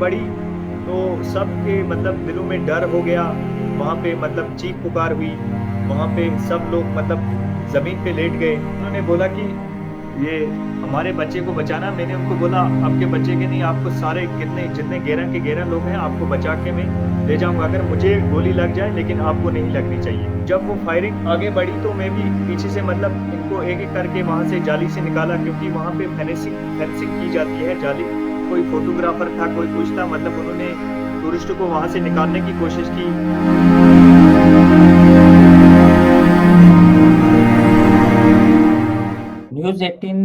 बढ़ी तो सबके मतलब दिलों में डर हो गया। वहाँ पे मतलब चीख-पुकार हुई। वहाँ पे सब लोग मतलब ज़मीन पे लेट गए। उन्होंने बोला कि ये हमारे बच्चे को बचाना। मैंने उनको बोला आपके बच्चे के नहीं, आपको सारे कितने जितने 11 के 11 लोग हैं आपको बचा के मैं ले जाऊँगा। अगर मुझे गोली लग जाए लेकिन आपको नहीं लगनी चाहिए। जब वो फायरिंग आगे बढ़ी तो मैं भी पीछे से मतलब इनको एक-एक करके वहाँ से जाली से निकाला, क्योंकि वहाँ पे फेंसिंग फेंसिंग की जाती है जाली। कोई फ़ोटोग्राफ़र था, कोई कुछ था, मतलब उन्होंने टूरिस्ट को वहाँ से निकालने की कोशिश की। न्यूज 18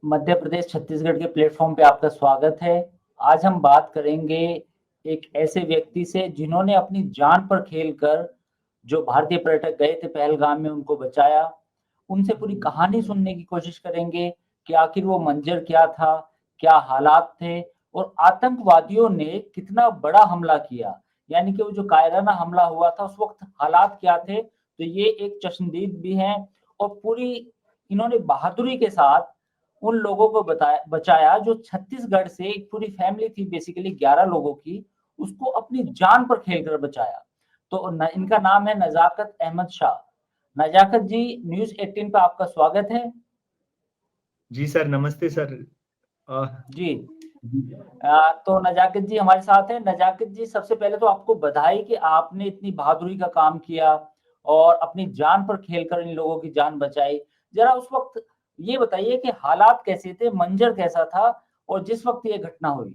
मध्य प्रदेश छत्तीसगढ़ के प्लेटफॉर्म पे आपका स्वागत है। आज हम बात करेंगे एक ऐसे व्यक्ति से जिन्होंने अपनी जान पर खेलकर जो भारतीय पर्यटक गए थे पहलगाम में उनको बचाया। उनसे पूरी कहानी सुनने की कोशिश करेंगे कि आखिर वो मंजर क्या था, क्या हालात थे और आतंकवादियों ने कितना बड़ा हमला किया। यानी कि वो जो कायराना हमला हुआ था उस वक्त हालात क्या थे। तो ये एक चश्मदीद भी हैं और पूरी इन्होंने बहादुरी के साथ उन लोगों को बताया बचाया जो छत्तीसगढ़ से एक पूरी फैमिली थी बेसिकली 11 लोगों की, उसको अपनी जान पर खेलकर बचाया। तो इनका नाम है नजाकत अहमद शाह। नजाकत जी, न्यूज 18 पे आपका स्वागत है। जी सर, नमस्ते सर। अ, जी। तो नजाकत जी हमारे साथ हैं। नजाकत जी, सबसे पहले तो आपको बधाई कि आपने इतनी बहादुरी का काम किया और अपनी जान पर खेलकर इन लोगों की जान बचाई। जरा उस वक्त ये बताइए कि हालात कैसे थे, मंजर कैसा था और जिस वक्त ये घटना हुई।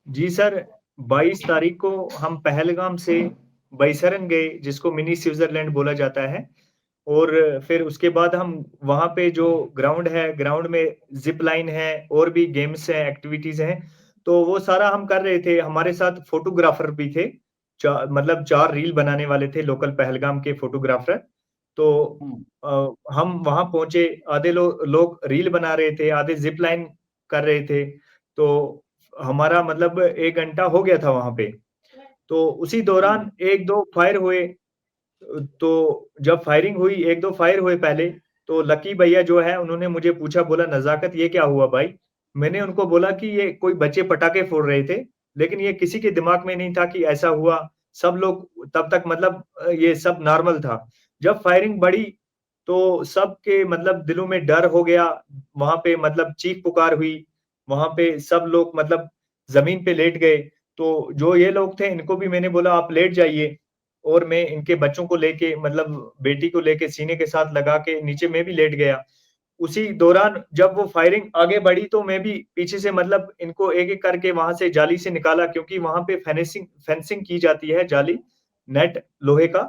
जी सर, 22 तारीख को हम पहलगाम से बैसरन गए, जिसको मिनी स्विट्ज़रलैंड बोला जाता है। और फिर उसके बाद हम वहाँ पे जो ग्राउंड है, ग्राउंड में ज़िप लाइन है और भी गेम्स हैं, एक्टिविटीज़ हैं, तो वो सारा हम कर रहे थे। हमारे साथ फ़ोटोग्राफ़र भी थे। मतलब 4 रील बनाने वाले थे लोकल पहलगाम के फ़ोटोग्राफ़र। तो हुँ। हम वहाँ पहुँचे, आधे लोग रील बना रहे थे, आधे ज़िप लाइन कर रहे थे। तो हमारा मतलब 1 घंटा हो गया था वहाँ पे। तो उसी हुँ। दौरान 1-2 फायर हुए। तो जब फायरिंग हुई, 1-2 फायर हुए पहले, तो लकी भैया जो है उन्होंने मुझे पूछा, बोला नज़ाकत ये क्या हुआ भाई? मैंने उनको बोला कि ये कोई बच्चे पटाखे फोड़ रहे थे, लेकिन ये किसी के दिमाग में नहीं था कि ऐसा हुआ। सब लोग तब तक मतलब ये सब नॉर्मल था। जब फायरिंग बढ़ी, तो सबके मतलब दिलों में डर हो गया। वहाँ पे मतलब चीख-पुकार हुई। वहाँ पे सब लोग मतलब ज़मीन पे लेट गए। तो जो ये लोग थे इनको भी मैंने बोला आप लेट जाइए। और मैं इनके बच्चों को लेके मतलब बेटी को लेके सीने के साथ लगा के नीचे मैं भी लेट गया। उसी दौरान जब वो फायरिंग आगे बढ़ी तो मैं भी पीछे से मतलब इनको एक-एक करके वहाँ से जाली से निकाला, क्योंकि वहाँ पे फेंसिंग फेंसिंग की जाती है जाली, नेट लोहे का।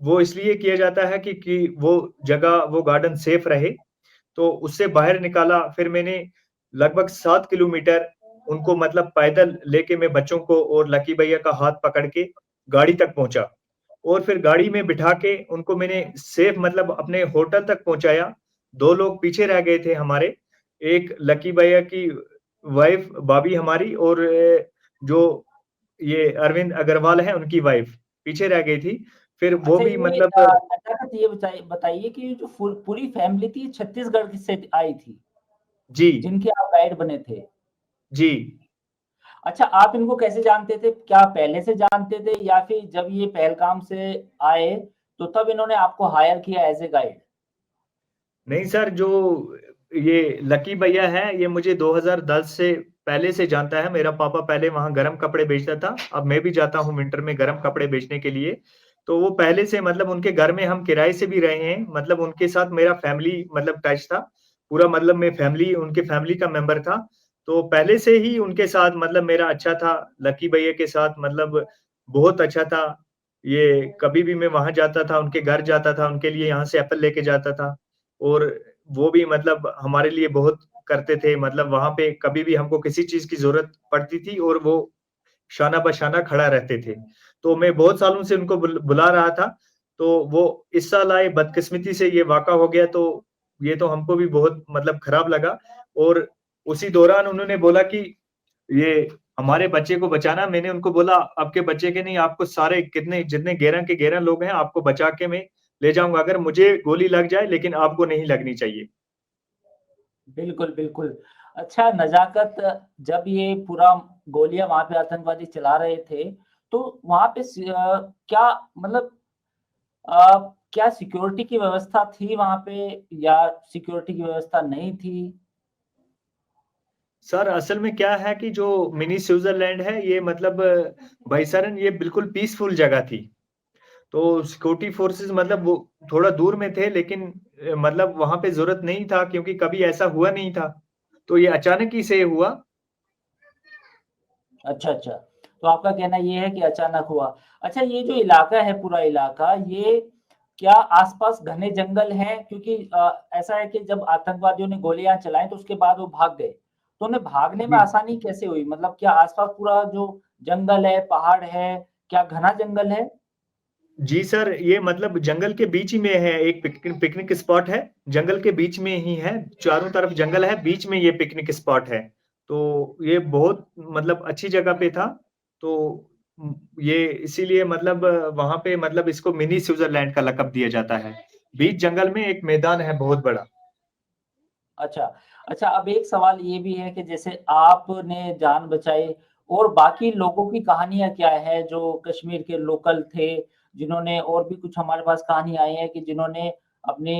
वो इसलिए किया जाता है कि वो जगह, वो गार्डन सेफ रहे। तो उससे बाहर निकाला, फिर मैंने लगभग 7 किलोमीटर उनको मतलब पैदल लेके मैं बच्चों को और लकी भैया का हाथ पकड़ के गाड़ी तक पहुँचा। और फिर गाड़ी में बिठा के उनको मैंने सेफ मतलब अपने होटल तक पहुँचाया। 2 लोग पीछे रह गए थे हमारे, एक लकी भैया की वाइफ़ भाभी हमारी, और जो ये अरविंद अग्रवाल हैं उनकी वाइफ़ पीछे रह गई थी। फिर वो अच्छा, भी ये मतलब नज़ाकत ये बताइए कि ये जो पूरी फैमिली थी छत्तीसगढ़ की से आई थी, जी, जिनके आप गाइड बने थे। जी। अच्छा, आप इनको कैसे जानते थे? क्या पहले से जानते थे या फिर जब ये पहलगाम से आए, तो तब इन्होंने आपको हायर किया एज़ ए गाइड? नहीं सर, जो ये लकी भैया हैं, ये मुझे 2010 से पहले से जानता है। मेरा पापा पहले वहाँ गरम कपड़े बेचता था। अब मैं भी जाता हूँ विंटर में गरम कपड़े बेचने के लिए। तो वो पहले से मतलब उनके घर में हम किराए से भी रहे हैं। मतलब उनके साथ मेरा फैमिली मतलब टच था। पूरा मतलब मैं फैमिली उनके फैमिली का मेंबर था। तो पहले से ही उनके साथ मतलब मेरा अच्छा था। लकी भैया के साथ मतलब बहुत अच्छा था। ये कभी भी मैं वहाँ जाता था, उनके घर जाता था, उनके लिए यहाँ से एप्पल लेके जाता था। और वो भी मतलब हमारे लिए बहुत करते थे। मतलब वहाँ पे कभी भी हमको किसी चीज़ की ज़रूरत पड़ती थी और वो शाना-बशाना खड़ा रहते थे। तो मैं बहुत सालों से उनको बुला रहा था, तो वो इस साल आए, बदकिस्मती से ये वाक़ा हो गया, तो ये तो हमको भी बहुत मतलब खराब लगा। और उसी दौरान उन्होंने बोला कि ये हमारे बच्चे को बचाना। मैंने उनको बोला आपके बच्चे के नहीं, आपको सारे कितने जितने 11 के 11 लोग हैं आपको बचा के मैं ले जाऊँगा। अगर मुझे गोली लग जाए लेकिन आपको नहीं लगनी चाहिए। बिल्कुल, बिल्कुल। अच्छा नज़ाकत, जब ये पूरा गोलियाँ वहाँ पे आतंकवादी चला रहे थे, तो वहाँ पे क्या मतलब क्या सिक्योरिटी की व्यवस्था थी वहाँ पे या सिक्योरिटी की व्यवस्था नहीं थी? सर असल में क्या है कि जो मिनी स्विट्जरलैंड है ये मतलब भाईसरन ये बिल्कुल पीसफुल जगह थी। तो सिक्योरिटी फोर्सेस मतलब वो थोड़ा दूर में थे लेकिन मतलब वहाँ पे ज़रूरत नहीं था क्योंकि कभी ऐसा हुआ नहीं था। तो ये अचानक ही से हुआ। अच्छा, अच्छा। तो आपका कहना ये है कि अचानक हुआ। अच्छा ये जो इलाका है पूरा इलाका, ये क्या आस-पास घने जंगल हैं? क्योंकि ऐसा है कि जब आतंकवादियों ने गोलियाँ चलाई तो उसके बाद वो भाग गए। तो उन्हें भागने में जी। आसानी कैसे हुई? मतलब क्या आस-पास पूरा जो जंगल है, पहाड़ है, क्या घना जंगल है? जी सर, ये मतलब जंगल के बीच ही में है, एक पिकनिक स्पॉट है, जंगल के बीच में ही है, चारों तरफ जंगल है, बीच में ये पिकनिक स्पॉट है। तो ये बहुत मतलब अच्छी जगह पे था, तो ये इसीलिए मतलब वहाँ पे मतलब इसको मिनी स्विट्ज़रलैंड का लक़ब दिया जाता है। बीच जंगल में एक मैदान है बहुत बड़ा। अच्छा। अच्छा, अब एक सवाल ये भी है कि जैसे आपने जान बचाई और बाकी लोगों की कहानियाँ क्या है जो कश्मीर के लोकल थे, जिन्होंने और भी कुछ हमारे पास कहानी आई है कि जिन्होंने अपनी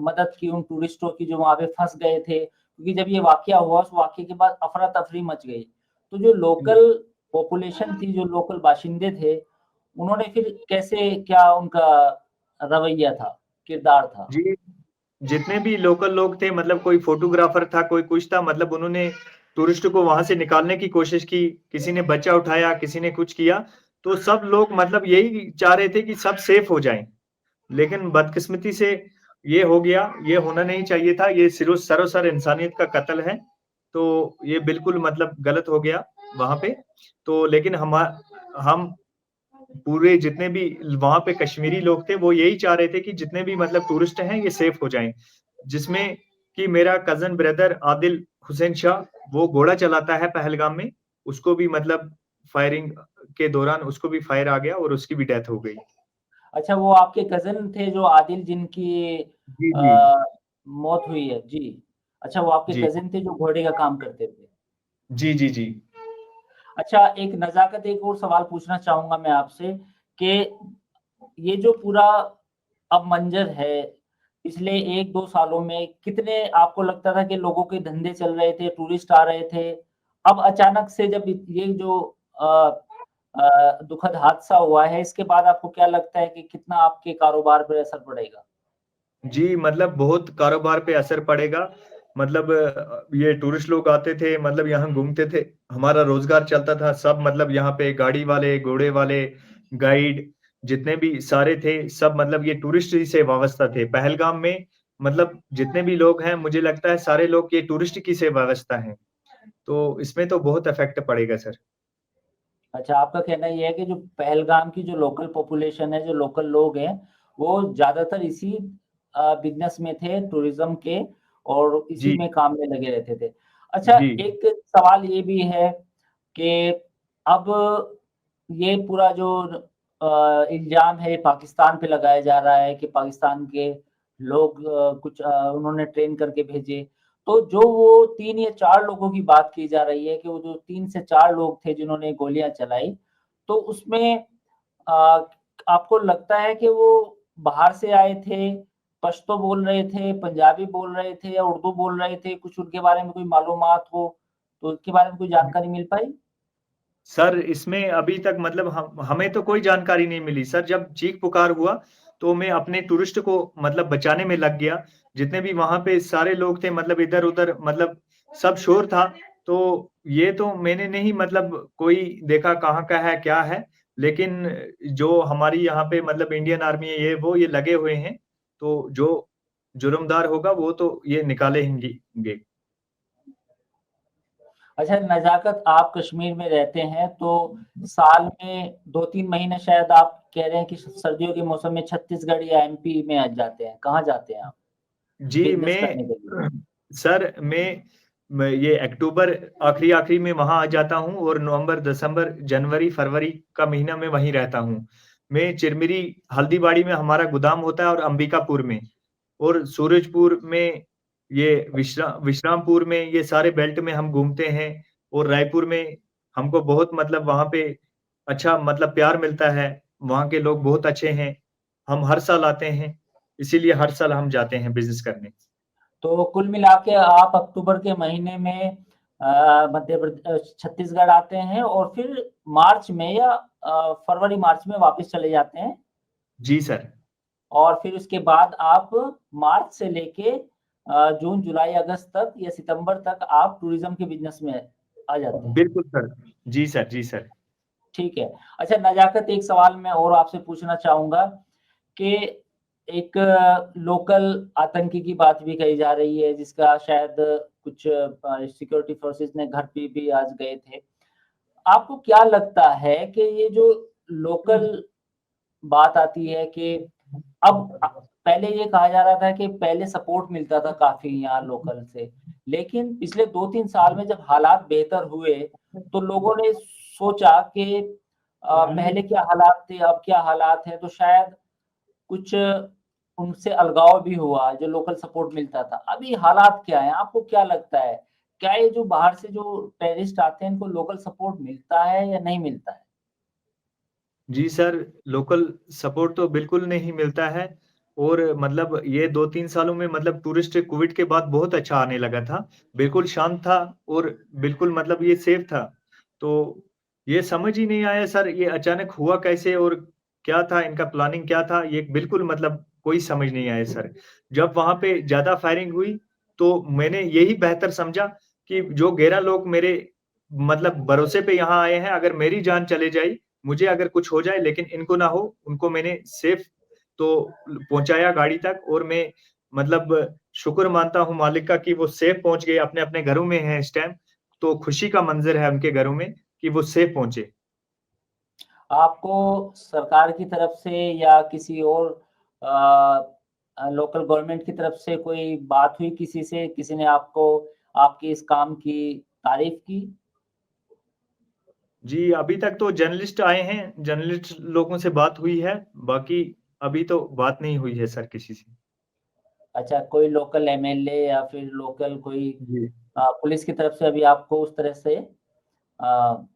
मदद की उन टूरिस्टों की जो वहाँ पे फँस गए थे। क्योंकि जब ये वाक़या हुआ, उस वाक़ये के बाद अफ़रा-तफ़री मच गई। तो जो जी। लोकल पॉपुलेशन थी, जो लोकल बाशिंदे थे, उन्होंने फिर कैसे क्या उनका रवैया था, किरदार था? जी, जितने भी लोकल लोग थे मतलब कोई फ़ोटोग्राफ़र था, कोई कुछ था मतलब उन्होंने टूरिस्ट को वहाँ से निकालने की कोशिश की, किसी ने बच्चा उठाया, किसी ने कुछ किया, तो सब लोग मतलब यही चाह रहे थे कि सब सेफ हो जाएँ। लेकिन बदकिस्मती से ये हो गया, ये होना नहीं चाहिए था, ये सरासर इंसानियत का कत्ल है, तो ये बिल्कुल मतलब गलत हो गया वहाँ पे। तो लेकिन हम पूरे जितने भी वहाँ पे कश्मीरी लोग थे, वो यही चाह रहे थे कि जितने भी मतलब टूरिस्ट हैं, ये सेफ हो जाएँ। जिसमें कि मेरा कज़न ब्रदर आदिल हुसैन शाह, वो घोड़ा चलाता है पहलगाम में, उसको भी मतलब फायरिंग के दौरान उसको भी फायर आ गया और उसकी भी डेथ हो गई। अच्छा, वो आपके कज़िन थे जो आदिल जिनकी जी, जी। अ, मौत हुई है? जी। अच्छा, वो आपके जी। कज़िन थे जो घोड़े का काम करते थे। जी, जी, जी। अच्छा, एक नज़ाकत एक और सवाल पूछना चाहूँगा मैं आपसे कि ये जो पूरा अब मंज़र है, पिछले 1-2 सालों में कितने आपको लगता था कि लोगों के धंधे चल रहे थे, टूरिस्ट आ रहे थे। अब अचानक से जब ये जो दुखद हादसा हुआ है, इसके बाद आपको क्या लगता है कि कितना आपके कारोबार पे असर पड़ेगा? जी, मतलब बहुत कारोबार पे असर पड़ेगा। मतलब ये टूरिस्ट लोग आते थे, मतलब यहाँ घूमते थे, हमारा रोज़गार चलता था, सब मतलब यहाँ पे गाड़ी वाले, घोड़े वाले, गाइड जितने भी सारे थे, सब मतलब ये टूरिस्ट ही से वाबस्ता थे। पहलगाम में मतलब जितने भी लोग हैं, मुझे लगता है सारे लोग ये टूरिस्ट की से वाबस्ता हैं। तो इसमें तो बहुत इफ़ेक्ट पड़ेगा सर। अच्छा, आपका कहना ये है कि जो पहलगाम की जो लोकल पॉपुलेशन है, जो लोकल लोग हैं, वो ज़्यादातर इसी बिज़नेस में थे टूरिज़्म के और इसी जी, में काम में लगे रहते थे। अच्छा, जी, एक सवाल ये भी है कि अब ये पूरा जो इल्ज़ाम है पाकिस्तान पे लगाया जा रहा है कि पाकिस्तान के लोग कुछ उन्होंने ट्रेन करके भेजे। तो जो वो 3 या 4 लोगों की बात की जा रही है कि वो जो 3 से 4 लोग थे जिन्होंने गोलियाँ चलाई, तो उसमें अ, आपको लगता है कि वो बाहर से आए थे, पश्तो बोल रहे थे, पंजाबी बोल रहे थे या उर्दू बोल रहे थे? कुछ उनके बारे में कोई मालूमात हो, तो उसके बारे में कोई जानकारी मिल पाई? सर, इसमें अभी तक मतलब हमें तो कोई जानकारी नहीं मिली। सर, जब चीख-पुकार हुआ, तो मैं अपने टूरिस्ट को मतलब बचाने में लग गया। जितने भी वहाँ पे सारे लोग थे मतलब इधर-उधर मतलब सब शोर था। तो ये तो मैंने नहीं मतलब कोई देखा कहाँ का है, क्या है। लेकिन जो हमारी यहाँ पे मतलब इंडियन आर्मी है ये वो ये लगे हुए हैं। तो जो जुर्मदार होगा वो तो ये निकाले हिंगे। अच्छा नज़ाकत आप कश्मीर में रहते हैं तो साल में 2-3 महीने शायद आप कह रहे हैं कि सर्दियों के मौसम में छत्तीसगढ़ या एमपी में जाते हैं। कहाँ जाते हैं आप जी, बिज़नेस करने के लिए? सर मैं ये अक्टूबर आखिरी-आखिरी में वहाँ आ जाता हूँ और नवंबर, दिसंबर, जनवरी, फरवरी का महीना मैं वहीं रहता हूँ। मैं चिरमिरी हल्दीबाड़ी में हमारा गोदाम होता है और अंबिकापुर में और सूरजपुर में ये विश्रामपुर में, ये सारे बेल्ट में हम घूमते हैं, और रायपुर में हमको बहुत मतलब वहाँ पे अच्छा मतलब प्यार मिलता है। वहाँ के लोग बहुत अच्छे हैं। हम हर साल आते हैं, इसीलिए हर साल हम जाते हैं बिज़नेस करने। तो कुल मिला के आप अक्टूबर के महीने में छत्तीसगढ़ आते हैं और फिर मार्च में या फरवरी मार्च में वापस चले जाते हैं, जी सर। और फिर उसके बाद आप मार्च से लेके जून, जुलाई, अगस्त तक या सितंबर तक आप टूरिज्म के बिजनेस में आ जाते हैं। बिल्कुल सर। जी सर, जी सर। ठीक है। अच्छा नज़ाकत, एक सवाल मैं और आपसे पूछना चाहूँगा कि एक लोकल आतंकी की बात भी कही जा रही है, जिसका शायद कुछ सिक्योरिटी फोर्सेस ने घर पे भी आज गए थे। आपको क्या लगता है कि ये जो लोकल बात आती है कि अब पहले ये कहा जा रहा था कि पहले सपोर्ट मिलता था काफ़ी यहाँ लोकल से, लेकिन पिछले 2-3 साल में जब हालात बेहतर हुए, तो लोगों ने सोचा कि पहले क्या हालात थे, अब क्या हालात हैं, तो शायद कुछ उनसे अलगाव भी हुआ, जो लोकल सपोर्ट मिलता था। अभी हालात क्या हैं? आपको क्या लगता है? क्या ये जो बाहर से जो टूरिस्ट आते हैं, इनको लोकल सपोर्ट मिलता है या नहीं मिलता है? जी सर, लोकल सपोर्ट तो बिल्कुल नहीं मिलता है, और मतलब ये 2-3 सालों में मतलब टूरिस्ट कोविड के बाद बहुत अच्छा आने लगा था। बिल्कुल शांत था, और बिल्कुल मतलब ये सेफ था। तो ये समझ ही नहीं आया सर, ये अचानक हुआ कैसे, और क्या था इनका प्लानिंग क्या था? ये बिल्कुल मतलब कोई समझ नहीं आया सर। जब वहाँ पे ज़्यादा फायरिंग हुई, तो मैंने यही बेहतर समझा कि जो 11 लोग मेरे मतलब भरोसे पे यहाँ आए हैं, अगर मेरी जान चली जाए, मुझे अगर कुछ हो जाए लेकिन इनको ना हो, उनको मैंने सेफ तो पहुँचाया गाड़ी तक, और मैं मतलब शुक्र मानता हूँ मालिक का कि वो सेफ पहुँच गए, अपने-अपने घरों में हैं इस टाइम। तो खुशी का मंज़र है उनके घरों में कि वो सेफ पहुँचे। आपको सरकार की तरफ से या किसी और लोकल गवर्नमेंट की तरफ से कोई बात हुई किसी से? किसी ने आपको आपके इस काम की तारीफ़ की? जी, अभी तक तो जर्नलिस्ट आए हैं, जर्नलिस्ट लोगों से बात हुई है, बाकी अभी तो बात नहीं हुई है सर किसी से। अच्छा, कोई लोकल एमएलए या फिर लोकल कोई जी। पुलिस की तरफ से अभी आपको उस तरह से अ,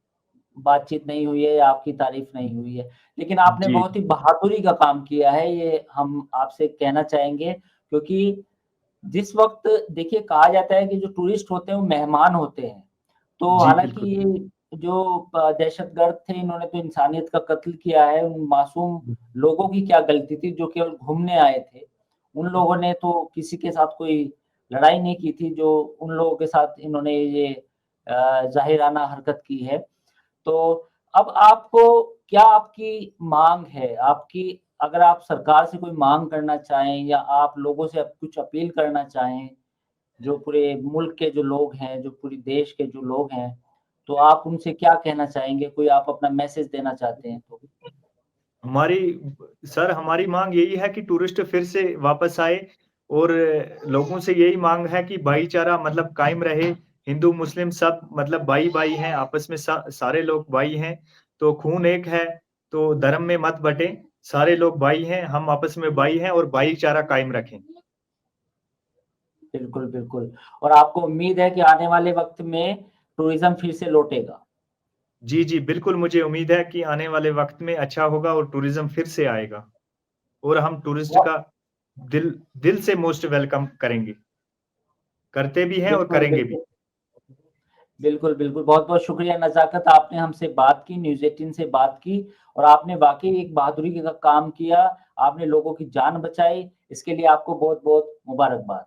बातचीत नहीं हुई है या आपकी तारीफ़ नहीं हुई है। लेकिन आपने जी, बहुत ही बहादुरी का काम किया है, ये हम आपसे कहना चाहेंगे, क्योंकि जिस वक़्त देखिए कहा जाता है कि जो टूरिस्ट होते हैं वो मेहमान होते हैं। तो जी, हालाँकि बिल्कुल। ये जो दहशतगर्द थे, इन्होंने तो इंसानियत का कत्ल किया है, उन मासूम लोगों की क्या गलती थी जो केवल घूमने आए थे। उन लोगों ने तो किसी के साथ कोई लड़ाई नहीं की थी, जो उन लोगों के साथ इन्होंने ये ज़ाहिराना हरकत की है। तो अब आपको क्या आपकी माँग है? आपकी अगर आप सरकार से कोई माँग करना चाहें या आप लोगों से अब कुछ अपील करना चाहें, जो पूरे मुल्क के जो लोग हैं, जो पूरे देश के जो लोग हैं, तो आप उनसे क्या कहना चाहेंगे? कोई आप अपना मैसेज देना चाहते हैं तो? हमारी सर हमारी माँग यही है कि टूरिस्ट फिर से वापस आए, और लोगों से यही माँग है कि भाईचारा मतलब कायम रहे। हिंदू, मुस्लिम सब मतलब भाई-भाई हैं, आपस में सारे लोग भाई हैं, तो खून एक है, तो धर्म में मत बँटें, सारे लोग भाई हैं, हम आपस में भाई हैं, और भाईचारा कायम रखें। बिल्कुल, बिल्कुल। और आपको उम्मीद है कि आने वाले वक़्त में टूरिज़्म फिर से लौटेगा? जी, जी, बिल्कुल मुझे उम्मीद है कि आने वाले वक़्त में अच्छा होगा और टूरिज़्म फिर से आएगा, और हम टूरिस्ट बहुत का दिल दिल से मोस्ट वेलकम करेंगे। करते भी हैं और बिल्कुल, करेंगे भी। बिल्कुल। बिल्कुल, बिल्कुल। बहुत-बहुत शुक्रिया नज़ाकत, आपने हमसे बात की, न्यूज़ 18 से बात की और आपने वाक़ई एक बहादुरी का काम किया। आपने लोगों की जान बचाई, इसके लिए आपको बहुत-बहुत मुबारकबाद।